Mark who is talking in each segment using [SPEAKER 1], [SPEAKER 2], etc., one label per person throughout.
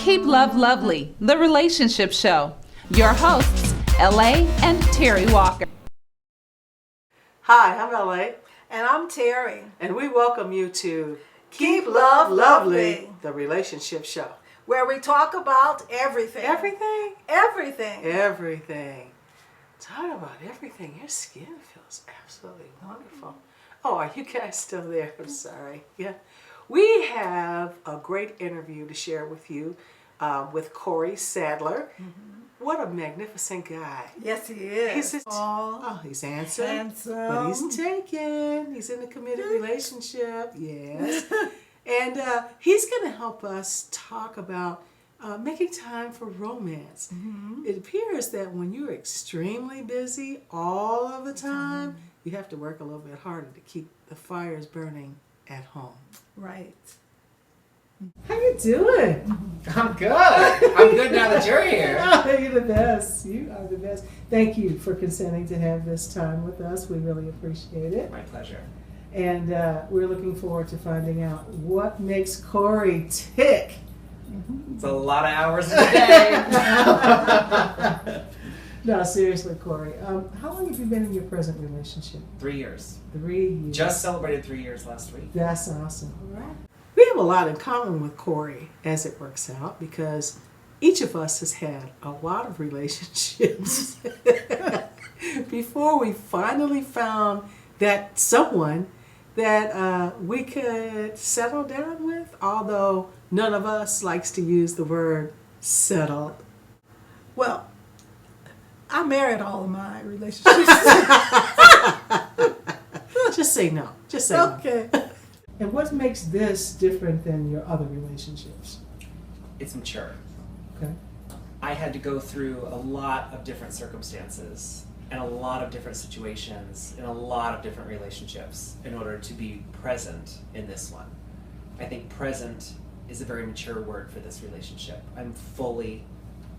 [SPEAKER 1] Keep Love Lovely, the relationship show. Your hosts, LA and Terry Walker.
[SPEAKER 2] Hi, I'm LA.
[SPEAKER 3] And I'm Terry.
[SPEAKER 2] And we welcome you to
[SPEAKER 3] Keep Love Lovely,
[SPEAKER 2] the relationship show.
[SPEAKER 3] Where we talk about everything.
[SPEAKER 2] Everything?
[SPEAKER 3] Everything.
[SPEAKER 2] Everything. Talk about everything. Your skin feels absolutely wonderful. Oh, are you guys still there? I'm sorry. Yeah. We have a great interview to share with you with Cory Sadler. Mm-hmm. What a magnificent guy.
[SPEAKER 3] Yes, he is.
[SPEAKER 2] He's handsome. But he's taken. He's in a committed relationship. Yes. And he's going to help us talk about making time for romance. Mm-hmm. It appears that when you're extremely busy all of the time, you have to work a little bit harder to keep the fires burning at home.
[SPEAKER 3] Right.
[SPEAKER 2] How you doing?
[SPEAKER 4] I'm good. I'm good now that you're here.
[SPEAKER 2] Oh, you're the best. You are the best. Thank you for consenting to have this time with us. We really appreciate it.
[SPEAKER 4] My pleasure.
[SPEAKER 2] And we're looking forward to finding out what makes Cory tick.
[SPEAKER 4] It's a lot of hours in a day.
[SPEAKER 2] No, seriously, Cory. How long have you been in your present relationship?
[SPEAKER 4] 3 years.
[SPEAKER 2] 3 years.
[SPEAKER 4] Just celebrated 3 years last week.
[SPEAKER 2] That's awesome. All right. We have a lot in common with Cory, as it works out, because each of us has had a lot of relationships before we finally found that someone that we could settle down with, although none of us likes to use the word settled.
[SPEAKER 3] Well, I married all of my relationships.
[SPEAKER 2] Just say no. Just say no.
[SPEAKER 3] Okay.
[SPEAKER 2] And what makes this different than your other relationships?
[SPEAKER 4] It's mature.
[SPEAKER 2] Okay.
[SPEAKER 4] I had to go through a lot of different circumstances and a lot of different situations in a lot of different relationships in order to be present in this one. I think present is a very mature word for this relationship. I'm fully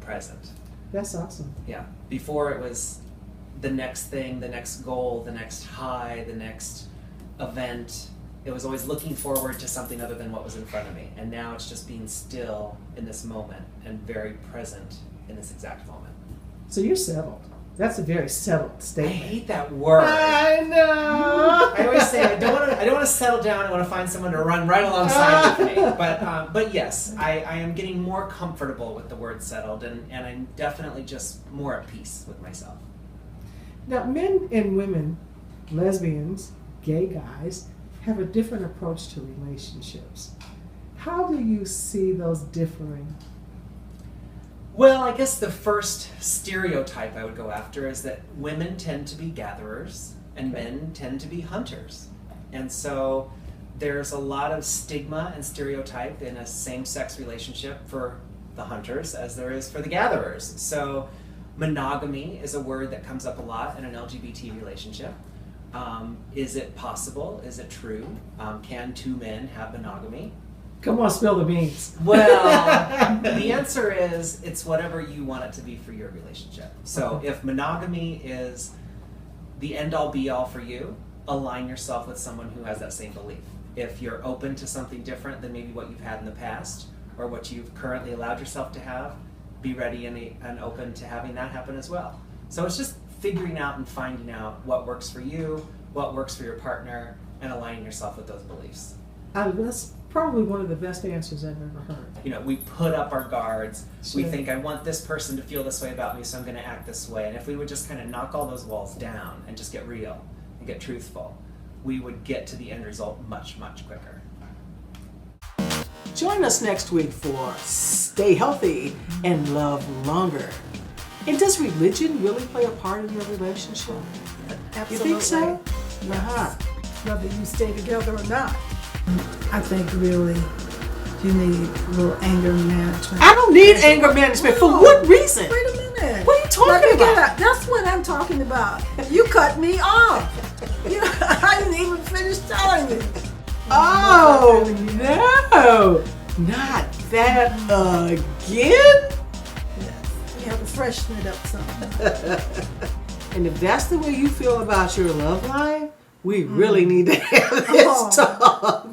[SPEAKER 4] present.
[SPEAKER 2] That's awesome.
[SPEAKER 4] Yeah. Before it was the next thing, the next goal, the next high, the next event. It was always looking forward to something other than what was in front of me. And now it's just being still in this moment and very present in this exact moment.
[SPEAKER 2] So you're settled. That's a very settled
[SPEAKER 4] I
[SPEAKER 2] statement.
[SPEAKER 4] hate that word.
[SPEAKER 2] I know.
[SPEAKER 4] I always say I don't want to settle down. I want to find someone to run right alongside with me. But yes, I am getting more comfortable with the word settled, and I'm definitely just more at peace with myself.
[SPEAKER 2] Now, men and women, lesbians, gay guys, have a different approach to relationships. How do you see those differing?
[SPEAKER 4] Well, I guess the first stereotype I would go after is that women tend to be gatherers and men tend to be hunters. And so there's a lot of stigma and stereotype in a same-sex relationship for the hunters as there is for the gatherers. So monogamy is a word that comes up a lot in an LGBT relationship. Is it possible? Is it true? Can two men have monogamy?
[SPEAKER 2] Come on, spill the beans.
[SPEAKER 4] Well, the answer is it's whatever you want it to be for your relationship. So if monogamy is the end-all be-all for you, align yourself with someone who has that same belief. If you're open to something different than maybe what you've had in the past or what you've currently allowed yourself to have, be ready and open to having that happen as well. So it's just figuring out and finding out what works for you, what works for your partner, and aligning yourself with those beliefs.
[SPEAKER 2] That's probably one of the best answers I've ever heard.
[SPEAKER 4] You know, we put up our guards.
[SPEAKER 2] Sure.
[SPEAKER 4] We think, I want this person to feel this way about me, so I'm going to act this way. And if we would just kind of knock all those walls down and just get real and get truthful, we would get to the end result much, much quicker.
[SPEAKER 2] Join us next week for Stay Healthy and Love Longer. And does religion really play a part in your relationship?
[SPEAKER 3] Absolutely.
[SPEAKER 2] You think so? Uh-huh.
[SPEAKER 3] Whether you stay together or not. I think really you need a little anger management.
[SPEAKER 2] I don't need anger management. For what reason?
[SPEAKER 3] Wait a minute.
[SPEAKER 2] What are you talking about?
[SPEAKER 3] That's what I'm talking about. You cut me off. I didn't even finish telling you.
[SPEAKER 2] Oh, no. Not that again?
[SPEAKER 3] Yes. We have to freshen it up some.
[SPEAKER 2] And if that's the way you feel about your love life, we really need to have this talk.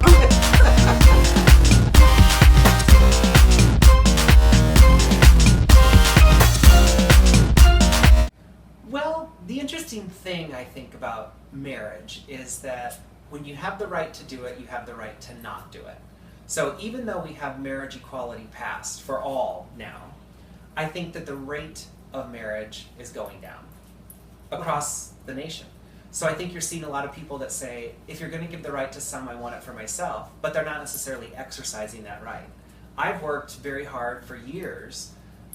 [SPEAKER 4] interesting thing I think about marriage is that when you have the right to do it, you have the right to not do it. So even though we have marriage equality passed for all now, I think that the rate of marriage is going down across the nation. So I think you're seeing a lot of people that say, if you're going to give the right to some, I want it for myself, but they're not necessarily exercising that right. I've worked very hard for years,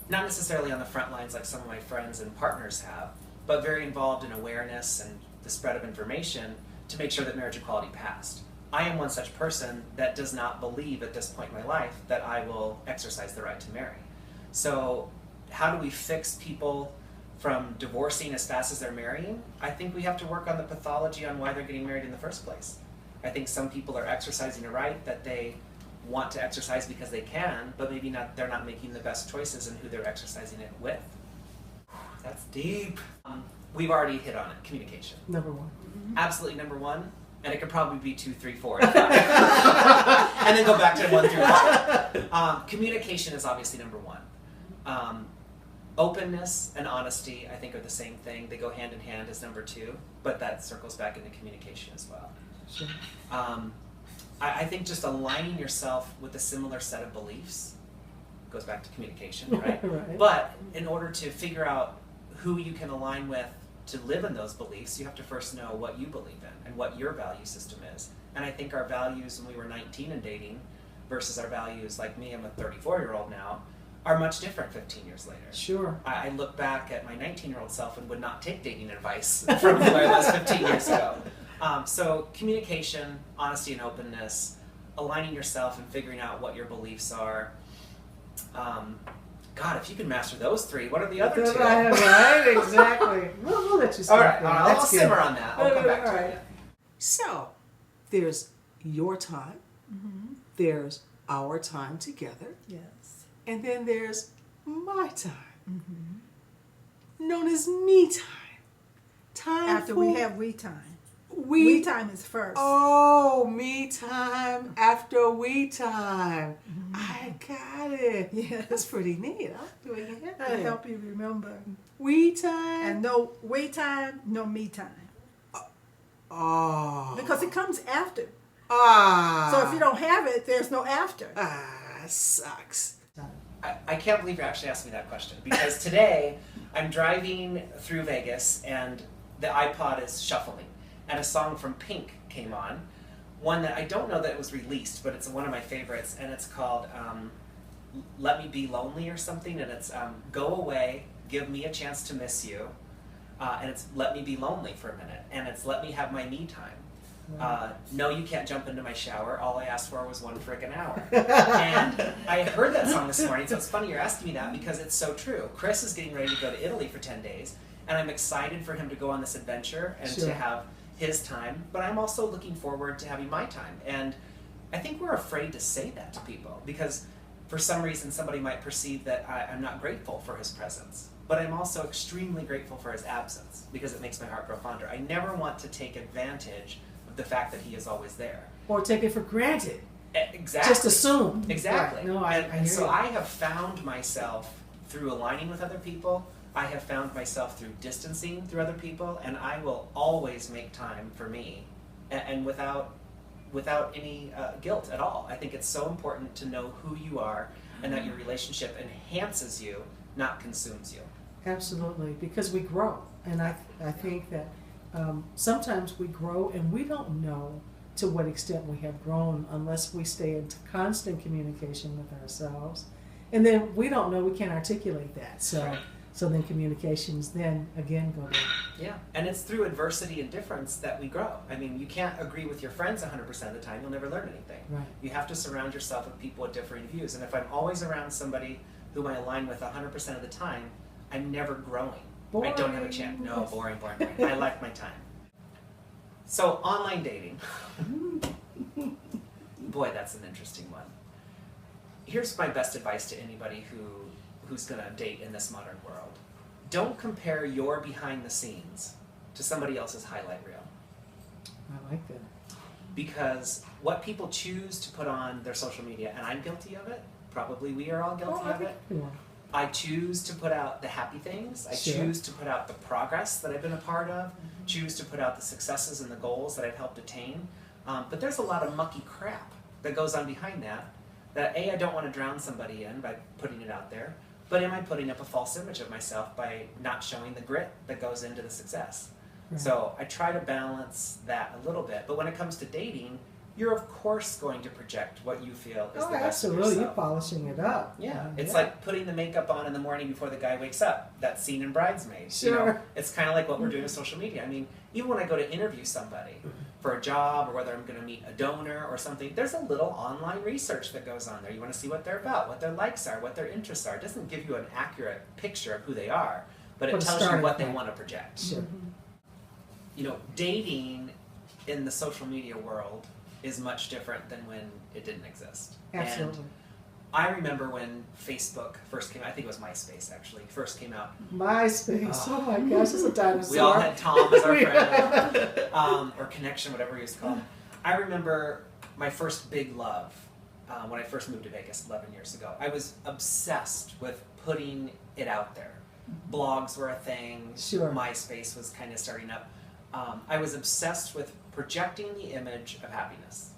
[SPEAKER 4] not necessarily on the front lines like some of my friends and partners have, but very involved in awareness and the spread of information to make sure that marriage equality passed. I am one such person that does not believe at this point in my life that I will exercise the right to marry. So how do we fix people from divorcing as fast as they're marrying? I think we have to work on the pathology on why they're getting married in the first place. I think some people are exercising a right that they want to exercise because they can, but maybe they're not making the best choices in who they're exercising it with. That's deep. We've already hit on it, communication.
[SPEAKER 2] Number one.
[SPEAKER 4] Absolutely number one, and it could probably be 2, 3, 4, and 5. And then go back to 1 through 5. Communication is obviously number one. Openness and honesty, I think, are the same thing. They go hand in hand as number 2, but that circles back into communication as well.
[SPEAKER 2] Sure.
[SPEAKER 4] I think just aligning yourself with a similar set of beliefs goes back to communication, right?
[SPEAKER 2] Right.
[SPEAKER 4] But in order to figure out who you can align with to live in those beliefs, you have to first know what you believe in and what your value system is. And I think our values when we were 19 and dating versus our values, like me, I'm a 34-year-old now, are much different 15 years later.
[SPEAKER 2] Sure.
[SPEAKER 4] I look back at my 19-year-old self and would not take dating advice from who I was 15 years ago. So communication, honesty and openness, aligning yourself and figuring out what your beliefs are. God, if you can master those 3, what are the other 2?
[SPEAKER 2] Right, exactly. We'll let you start.
[SPEAKER 4] All right,
[SPEAKER 2] there.
[SPEAKER 4] I'll
[SPEAKER 2] That's good.
[SPEAKER 4] simmer on that. I'll come back to
[SPEAKER 2] All right.
[SPEAKER 4] it.
[SPEAKER 2] So, there's your time, there's our time together,
[SPEAKER 3] Yes.
[SPEAKER 2] and then there's my time, known as me time. Time
[SPEAKER 3] After
[SPEAKER 2] for
[SPEAKER 3] we have we time.
[SPEAKER 2] we
[SPEAKER 3] We time is first.
[SPEAKER 2] Oh, me time after we time. I got it.
[SPEAKER 3] Yes.
[SPEAKER 2] That's pretty neat. I'm doing it.
[SPEAKER 3] That'll help you remember.
[SPEAKER 2] We time.
[SPEAKER 3] And no we time, no me time.
[SPEAKER 2] Oh.
[SPEAKER 3] Because it comes after.
[SPEAKER 2] Ah.
[SPEAKER 3] So if you don't have it, there's no after.
[SPEAKER 2] Sucks.
[SPEAKER 4] I can't believe you're actually asking me that question because today I'm driving through Vegas and the iPod is shuffling and a song from Pink came on, one that I don't know that it was released, but it's one of my favorites, and it's called Let Me Be Lonely or something, and it's Go Away, Give Me a Chance to Miss You, and it's Let Me Be Lonely for a minute, and it's Let Me Have My Me Time. No, you can't jump into my shower. All I asked for was 1 frickin' hour. And I heard that song this morning, so it's funny you're asking me that because it's so true. Chris is getting ready to go to Italy for 10 days, and I'm excited for him to go on this adventure and
[SPEAKER 2] Sure.
[SPEAKER 4] to have his time, but I'm also looking forward to having my time. And I think we're afraid to say that to people because for some reason somebody might perceive that I'm not grateful for his presence. But I'm also extremely grateful for his absence because it makes my heart grow fonder. I never want to take advantage of the fact that he is always there.
[SPEAKER 2] Or take it for granted.
[SPEAKER 4] Exactly.
[SPEAKER 2] Just assume.
[SPEAKER 4] Exactly.
[SPEAKER 2] Right. No, I
[SPEAKER 4] and
[SPEAKER 2] hear
[SPEAKER 4] so
[SPEAKER 2] you.
[SPEAKER 4] I have found myself through aligning with other people. I have found myself through distancing through other people, and I will always make time for me, and without any guilt at all. I think it's so important to know who you are and that your relationship enhances you, not consumes you.
[SPEAKER 2] Absolutely, because we grow. And I think that sometimes we grow and we don't know to what extent we have grown unless we stay in constant communication with ourselves. And then we don't know, we can't articulate that. So.
[SPEAKER 4] Right.
[SPEAKER 2] So then communications then again go down.
[SPEAKER 4] Yeah, and it's through adversity and difference that we grow. I mean, you can't agree with your friends 100% of the time, you'll never learn anything.
[SPEAKER 2] Right.
[SPEAKER 4] You have to surround yourself with people with differing views. And if I'm always around somebody whom I align with 100% of the time, I'm never growing.
[SPEAKER 2] Boring.
[SPEAKER 4] I don't have a chance. No, boring. I like my time. So, online dating. Boy, that's an interesting one. Here's my best advice to anybody who's going to date in this modern world. Don't compare your behind the scenes to somebody else's highlight reel.
[SPEAKER 2] I like that.
[SPEAKER 4] Because what people choose to put on their social media, and I'm guilty of it, probably we are all guilty of it,
[SPEAKER 2] Yeah.
[SPEAKER 4] I choose to put out the happy things. I
[SPEAKER 2] Sure.
[SPEAKER 4] choose to put out the progress that I've been a part of, choose to put out the successes and the goals that I've helped attain. But there's a lot of mucky crap that goes on behind that A, I don't want to drown somebody in by putting it out there, but am I putting up a false image of myself by not showing the grit that goes into the success?
[SPEAKER 2] Right.
[SPEAKER 4] So I try to balance that a little bit. But when it comes to dating, you're of course going to project what you feel is
[SPEAKER 2] Oh,
[SPEAKER 4] the best of
[SPEAKER 2] absolutely. You're
[SPEAKER 4] yourself.
[SPEAKER 2] polishing it up.
[SPEAKER 4] Yeah, it's like putting the makeup on in the morning before the guy wakes up. That scene in Bridesmaids. You know,
[SPEAKER 2] Sure.
[SPEAKER 4] it's kind of like what we're doing with social media. I mean, even when I go to interview somebody for a job or whether I'm going to meet a donor or something, there's a little online research that goes on there. You want to see what they're about, what their likes are, what their interests are. It doesn't give you an accurate picture of who they are, but it
[SPEAKER 2] But a
[SPEAKER 4] tells you
[SPEAKER 2] starting
[SPEAKER 4] what they
[SPEAKER 2] point.
[SPEAKER 4] want to project.
[SPEAKER 2] Sure.
[SPEAKER 4] You know, dating in the social media world is much different than when it didn't exist.
[SPEAKER 2] Absolutely.
[SPEAKER 4] And I remember when Facebook first came out, I think it was MySpace actually, first came out.
[SPEAKER 2] MySpace. Oh my gosh, it's a dinosaur.
[SPEAKER 4] We all had Tom as our friend, or Connection, whatever he was called. I remember my first big love when I first moved to Vegas 11 years ago. I was obsessed with putting it out there. Blogs were a thing.
[SPEAKER 2] Sure.
[SPEAKER 4] MySpace was kind of starting up. I was obsessed with projecting the image of happiness.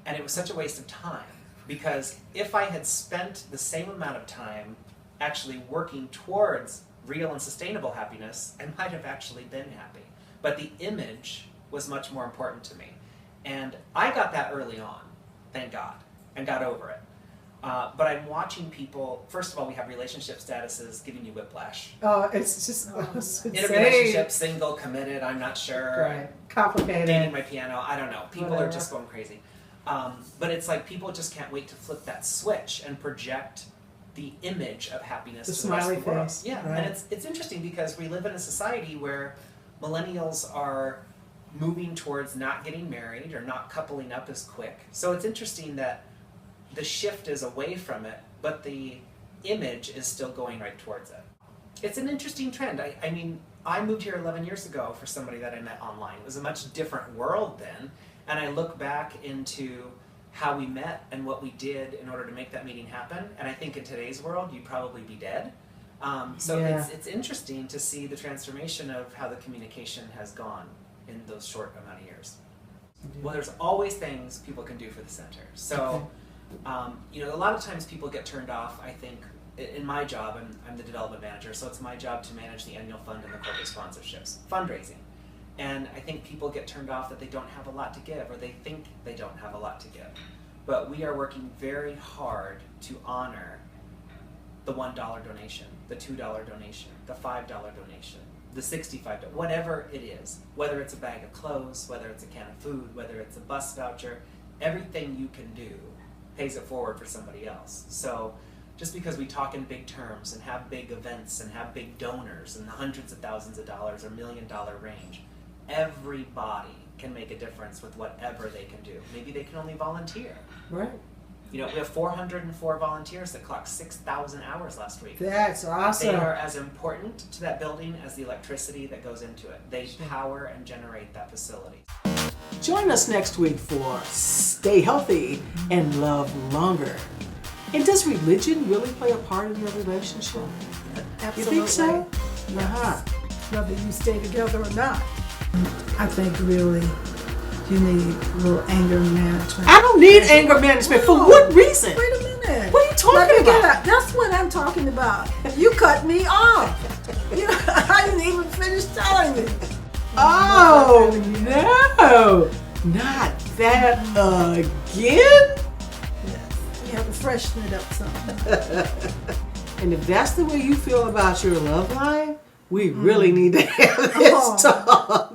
[SPEAKER 4] And it was such a waste of time because if I had spent the same amount of time actually working towards real and sustainable happiness, I might have actually been happy. But the image was much more important to me. And I got that early on, thank God, and got over it. But I'm watching people, first of all, we have relationship statuses giving you whiplash.
[SPEAKER 2] Oh, it's just it's
[SPEAKER 4] In a
[SPEAKER 2] insane.
[SPEAKER 4] relationship, single, committed, I'm not sure.
[SPEAKER 2] Right. Complicated.
[SPEAKER 4] Dating my piano, I don't know. People
[SPEAKER 2] Whatever.
[SPEAKER 4] are just going crazy. But it's like people just can't wait to flip that switch and project the image of happiness
[SPEAKER 2] The
[SPEAKER 4] to the rest of
[SPEAKER 2] smiley
[SPEAKER 4] the world.
[SPEAKER 2] face,
[SPEAKER 4] Yeah,
[SPEAKER 2] right.
[SPEAKER 4] and it's interesting because we live in a society where millennials are moving towards not getting married or not coupling up as quick. So it's interesting that the shift is away from it, but the image is still going right towards it. It's an interesting trend. I mean, I moved here 11 years ago for somebody that I met online. It was a much different world then, and I look back into how we met and what we did in order to make that meeting happen, and I think in today's world, you'd probably be dead. So
[SPEAKER 2] Yeah.
[SPEAKER 4] it's interesting to see the transformation of how the communication has gone in those short amount of years. Well, there's always things people can do for the center. So, you know, a lot of times people get turned off, I think, in my job, I'm the development manager, so it's my job to manage the annual fund and the corporate sponsorships, fundraising. And I think people get turned off that they don't have a lot to give, or they think they don't have a lot to give. But we are working very hard to honor the $1 donation, the $2 donation, the $5 donation, the $65, whatever it is, whether it's a bag of clothes, whether it's a can of food, whether it's a bus voucher, everything you can do pays it forward for somebody else. So just because we talk in big terms and have big events and have big donors in the hundreds of thousands of dollars or $1 million range, everybody can make a difference with whatever they can do. Maybe they can only volunteer.
[SPEAKER 2] Right.
[SPEAKER 4] You know, we have 404 volunteers that clocked 6,000 hours last week.
[SPEAKER 2] That's awesome.
[SPEAKER 4] They are as important to that building as the electricity that goes into it. They power and generate that facility.
[SPEAKER 2] Join us next week for Stay Healthy and Love Longer. And does religion really play a part in your relationship?
[SPEAKER 3] Absolutely.
[SPEAKER 2] You think so? Uh-huh.
[SPEAKER 3] Whether you stay together or not. I think really you need a little anger management.
[SPEAKER 2] I don't need anger management. For what reason?
[SPEAKER 3] Wait a minute.
[SPEAKER 2] What are you talking
[SPEAKER 3] Let me get
[SPEAKER 2] about?
[SPEAKER 3] out. That's what I'm talking about. You cut me off. You know, I didn't even finish telling me.
[SPEAKER 2] Oh, no. Not that again?
[SPEAKER 3] Yes. You have to freshen it up some.
[SPEAKER 2] And if that's the way you feel about your love life, we really need to have this talk.